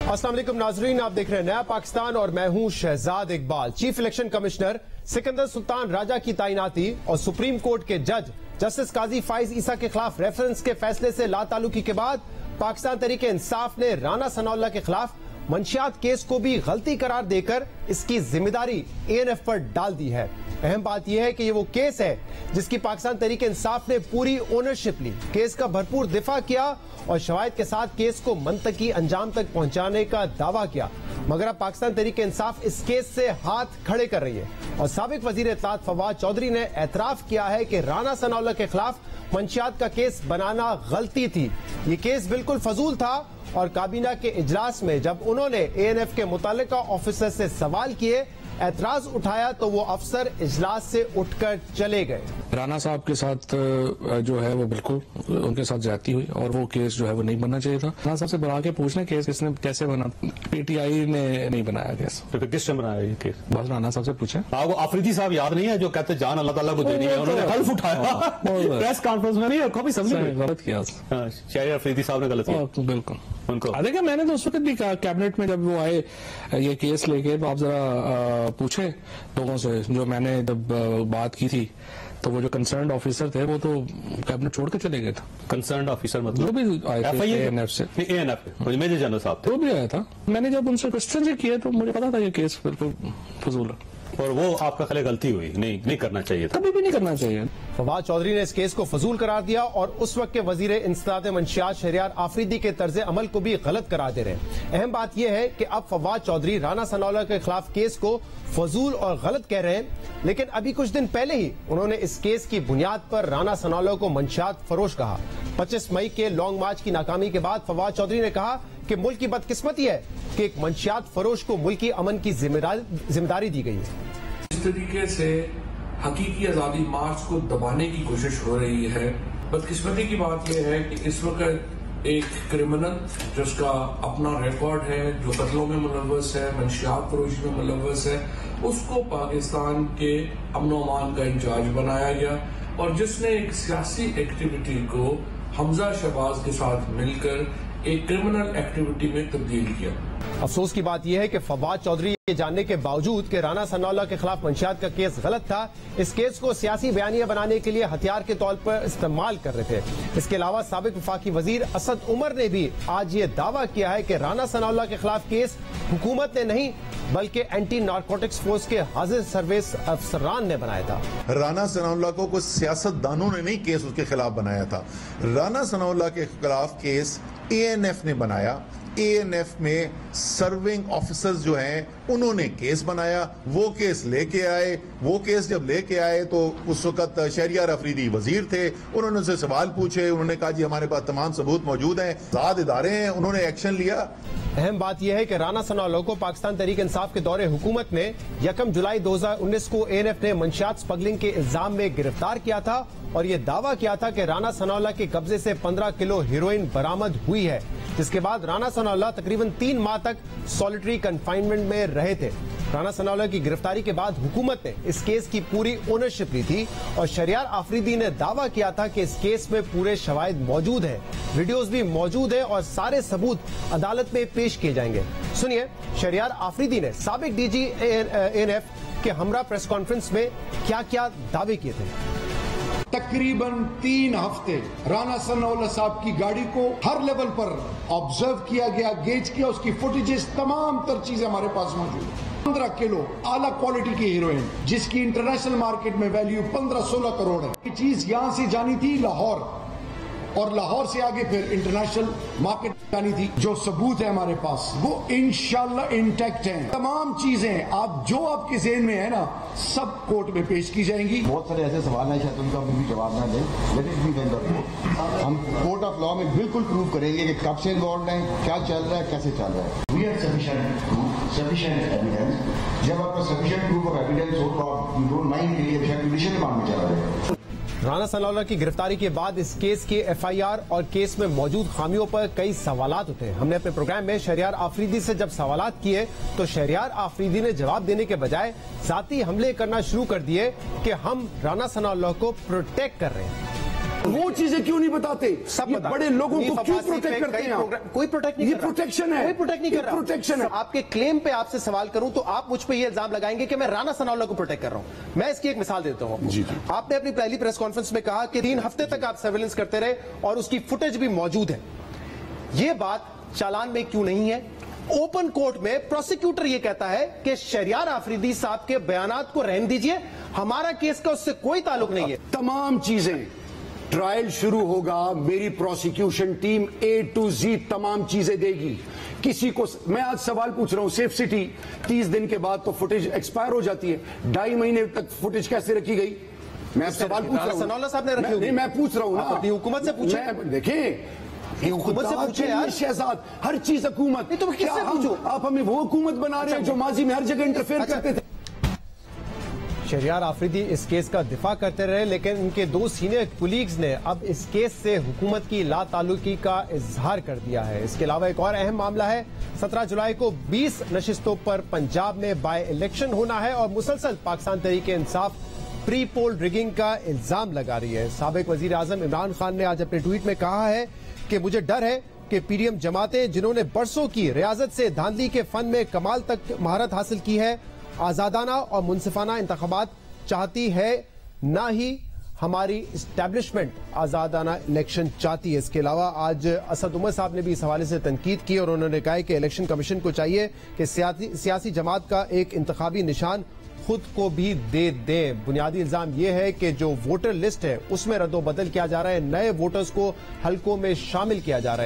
अस्सलाम वालेकुम नाजरीन, आप देख रहे हैं नया पाकिस्तान और मैं हूं Shahzad Iqbal. Chief election commissioner Sikandar Sultan Raja की तैनाती और सुप्रीम कोर्ट के जज जस्टिस काजी फाइज ईसा के खिलाफ रेफरेंस के फैसले से लाताल्लुकी के बाद पाकिस्तान तहरीक इंसाफ ने राना सनाउल्लाह के खिलाफ मंशियात केस को भी गलती करार देकर इसकी जिम्मेदारी ANF पर डाल दी है। अहम बात यह है कि ये वो केस है जिसकी पाकिस्तान तहरीक इंसाफ ने पूरी ओनरशिप ली, केस का भरपूर दिफा किया और शवाहिद के साथ केस को मंतकी अंजाम तक पहुंचाने का दावा किया। मगर अब पाकिस्तान तहरीक इंसाफ इस केस से हाथ खड़े कर रही है और साबिक वजीर इत्तलात फवाद चौधरी ने एतराफ किया है कि राना सनाउल्लाह के खिलाफ मंशियात का केस बनाना गलती थी। ये केस बिल्कुल फजूल था और काबीना के इजलास में जब उन्होंने ANF के मुतल्लिका ऑफिसर से सवाल किए, एतराज उठाया तो वो अफसर इजलास से उठकर चले गए। राना साहब के साथ जो है वो बिल्कुल उनके साथ ज्यादती हुई और वो केस जो है वो नहीं बनना चाहिए था। राना साहब से बुला के पूछने केस किसने कैसे बना, PTI ने नहीं बनाया केस। तो फिर किसने बनाया ये केस? बस राना साहब से पूछे। आपको अफरीदी साहब याद नहीं है जो कहते जान अल्लाह ताला को देनी है, उन्होंने हल्फ उठाया प्रेस कॉन्फ्रेंस में, नहीं कभी समझ गलत किया। शायद अफरीदी साहब ने गलत किया बिल्कुल उनको। देखिए मैंने तो उस वक्त भी कहा कैबिनेट में जब वो आए ये केस लेके, तो आप जरा पूछे लोगों से, जो मैंने जब बात की थी तो वो जो कंसर्न्ड ऑफिसर थे वो तो कैबिनेट छोड़ के चले गए थे। कंसर्न्ड ऑफिसर मतलब वो भी आए थे ANF से। ANF मेजर जनरल साहब थे, वो भी आया था। मैंने जब उनसे क्वेश्चन किए तो मुझे पता था ये केस बिल्कुल फजूल है और वो आपका ख्याल गलती हुई, नहीं करना चाहिए था, कभी भी नहीं करना चाहिए। फवाद चौधरी ने इस केस को फजूल करार दिया और उस वक्त के वजीर इंसदाद मंशियात शहरियार आफरीदी के तर्ज अमल को भी गलत करार दे रहे हैं। अहम बात यह है कि अब फवाद चौधरी राना सनाउल्लाह के खिलाफ केस को फजूल और गलत कह रहे हैं, लेकिन अभी कुछ दिन पहले ही उन्होंने इस केस की बुनियाद पर राना सनाउल्लाह को मंशियात फरोश कहा। 25 मई के लॉन्ग मार्च की नाकामी के बाद फवाद चौधरी ने कहा कि मुल्क की बदकिस्मती है कि एक मंशियात फरोश को मुल्क की अमन की जिम्मेदारी दी गई है। इस तरीके से हकीकी आज़ादी मार्च को दबाने की कोशिश हो रही है। बदकिस्मती की बात यह है कि इस वक्त एक क्रिमिनल जिसका अपना रिकॉर्ड है, जो कत्लों में मुलव्वस है, मंशियात फरोशी में मुलव्वस है, उसको पाकिस्तान के अमन व अमान का इंचार्ज बनाया गया और जिसने एक सियासी एक्टिविटी को हमजा शहबाज के साथ मिलकर एक क्रिमिनल एक्टिविटी में तब्दील किया। अफसोस की बात यह है कि फवाद चौधरी ये जानने के बावजूद कि राना सनाउल्लाह के खिलाफ मंशियात का केस गलत था, इस केस को सियासी बयानिया बनाने के लिए हथियार के तौर पर इस्तेमाल कर रहे थे। इसके अलावा साबिक वफाकी वजीर असद उमर ने भी आज ये दावा किया है कि राना सनाउल्लाह के खिलाफ केस हुकूमत ने नहीं बल्कि एंटी नारकोटिक्स फोर्स के हाजिर सर्विस अफसरान ने बनाया था। राना सनाउल्लाह को कुछ सियासतदानों ने नहीं केस उसके खिलाफ बनाया था। राना सनाउल्लाह के खिलाफ केस ANF ने बनाया। ANF में सर्विंग ऑफिसर्स जो हैं उन्होंने केस बनाया, वो केस लेके आए। वो केस जब लेके आए तो उस वक्त शहरियार अफरीदी वजीर थे, उन्होंने उनसे सवाल पूछे, उन्होंने कहा जी हमारे पास तमाम सबूत मौजूद हैं, आजाद इदारे हैं, उन्होंने एक्शन लिया। अहम बात यह है कि राना सनाउल्लाह को पाकिस्तान तहरीक इंसाफ के दौरे हुकूमत में 1 जुलाई 2019 को ANF ने मंशियात स्मगलिंग के इल्जाम में गिरफ्तार किया था और ये दावा किया था कि राना सनाउल्लाह के कब्जे से 15 किलो हेरोइन बरामद हुई है, जिसके बाद राना सनाउल्लाह तकरीबन 3 माह तक सॉलिटरी कन्फाइनमेंट में रहे थे। राना सनाउल्लाह की गिरफ्तारी के बाद हुकूमत ने इस केस की पूरी ओनरशिप ली थी और शहरियार आफरीदी ने दावा किया था कि इस केस में पूरे शवाहिद मौजूद हैं, वीडियोस भी मौजूद हैं और सारे सबूत अदालत में पेश किए जाएंगे। सुनिए शहरियार आफरीदी ने साबिक DG ANF के हमरा प्रेस कॉन्फ्रेंस में क्या क्या दावे किए थे। तकरीबन 3 हफ्ते राना सनाउल्लाह साहब की गाड़ी को हर लेवल पर ऑब्जर्व किया गया, गेज किया, उसकी फुटेजेस, तमाम तर चीजें हमारे पास मौजूद है। 15 किलो आला क्वालिटी की हीरोइन जिसकी इंटरनेशनल मार्केट में वैल्यू 15-16 करोड़ है। ये चीज यहां से जानी थी लाहौर और लाहौर से आगे फिर इंटरनेशनल मार्केट जानी थी। जो सबूत है हमारे पास वो इंशाल्लाह इंटैक्ट हैं। तमाम चीजें आप जो आपके ज़हन में है ना सब कोर्ट में पेश की जाएंगी। बहुत सारे ऐसे सवाल हैं शायद उनका भी जवाब ना दें, लेकिन हम कोर्ट ऑफ लॉ में बिल्कुल प्रूव करेंगे कि कब से इन्वॉल्व हैं, क्या चल रहा है, कैसे चल रहा है। We have sufficient evidence. जब आपका सफिशिएंट प्रूफ ऑफ एविडेंस हो तो आप डोंट माइंड के लिए जुडिशियल मामले में चला जाए। राना सनाउल्लाह की गिरफ्तारी के बाद इस केस के FIR और केस में मौजूद खामियों पर कई सवालात उठे। हमने अपने प्रोग्राम में शहरियार आफरीदी से जब सवालात किए तो शहरियार आफरीदी ने जवाब देने के बजाय जाती हमले करना शुरू कर दिए कि हम राना सनाउल्लाह को प्रोटेक्ट कर रहे हैं। वो चीजें क्यों नहीं बताते? सब ये बड़े लोगों को क्यों प्रोटेक्ट करते हैं? कोई प्रोटेक्ट नहीं, ये प्रोटेक्शन है, कोई प्रोटेक्ट नहीं कर रहा। प्रोटेक्शन है। आपके क्लेम पे आपसे सवाल करूं तो आप मुझ पे ये इल्जाम लगाएंगे कि मैं राणा सनाउल्लाह को प्रोटेक्ट कर रहा हूं। मैं इसकी एक मिसाल देता हूं। आपने अपनी पहली प्रेस कॉन्फ्रेंस में कहा कि 3 हफ्ते तक आप सर्वेलेंस करते रहे और उसकी फुटेज भी मौजूद है। ये बात चालान में क्यों नहीं है? ओपन कोर्ट में प्रोसिक्यूटर ये कहता है कि शहरियार आफरीदी साहब के बयानात को रहने दीजिए, हमारा केस का उससे कोई ताल्लुक नहीं है। तमाम चीजें, ट्रायल शुरू होगा, मेरी prosecution team A to Z तमाम चीजें देगी। किसी को मैं आज सवाल पूछ रहा हूं, सेफ सिटी 30 दिन के बाद तो फुटेज एक्सपायर हो जाती है, 2.5 महीने तक फुटेज कैसे रखी गई? मैं सवाल पूछ रहा हूं। सनाउल्लाह साहब ने रखी होगी। मैं पूछ रहा हूं ना, अपनी हुकूमत से पूछे। देखें, हुकूमत से पूछे यार। शहजाद, हर चीज हुकूमत। नहीं तो मैं किससे पूछूं? आप हमें वो हुकूमत बना रहे हैं जो माजी में हर जगह इंटरफेयर करते थे। शहरियार आफरीदी इस केस का दिफा करते रहे, लेकिन उनके 2 सीनियर कुलीग्स ने अब इस केस से हुकूमत की लाताल्लुकी का इजहार कर दिया है। इसके अलावा एक और अहम मामला है। 17 जुलाई को 20 नशिस्तों पर पंजाब में बाय इलेक्शन होना है और मुसलसल Pakistan Tehreek Insaf pre poll rigging का इल्जाम लगा रही है। साबिक वजीर आजम इमरान खान ने आज अपने ट्वीट में कहा है कि मुझे डर है कि पीडीएम जमातें जिन्होंने बरसों की रियाजत से धांधली के फन में कमाल तक महारत हासिल की है, आजादाना और मुनसिफाना इंतखाबात चाहती है, ना ही हमारी इस्टेब्लिशमेंट आजादाना इलेक्शन चाहती है। इसके अलावा आज असद उमर साहब ने भी इस हवाले से तनकीद की और उन्होंने कहा कि इलेक्शन कमीशन को चाहिए कि सियासी जमात का एक इंतखाबी निशान खुद को भी दे दें। बुनियादी इल्जाम यह है कि जो वोटर लिस्ट है उसमें रद्दोबदल किया जा रहा है, नए वोटर्स को हलकों में शामिल किया जा रहा है।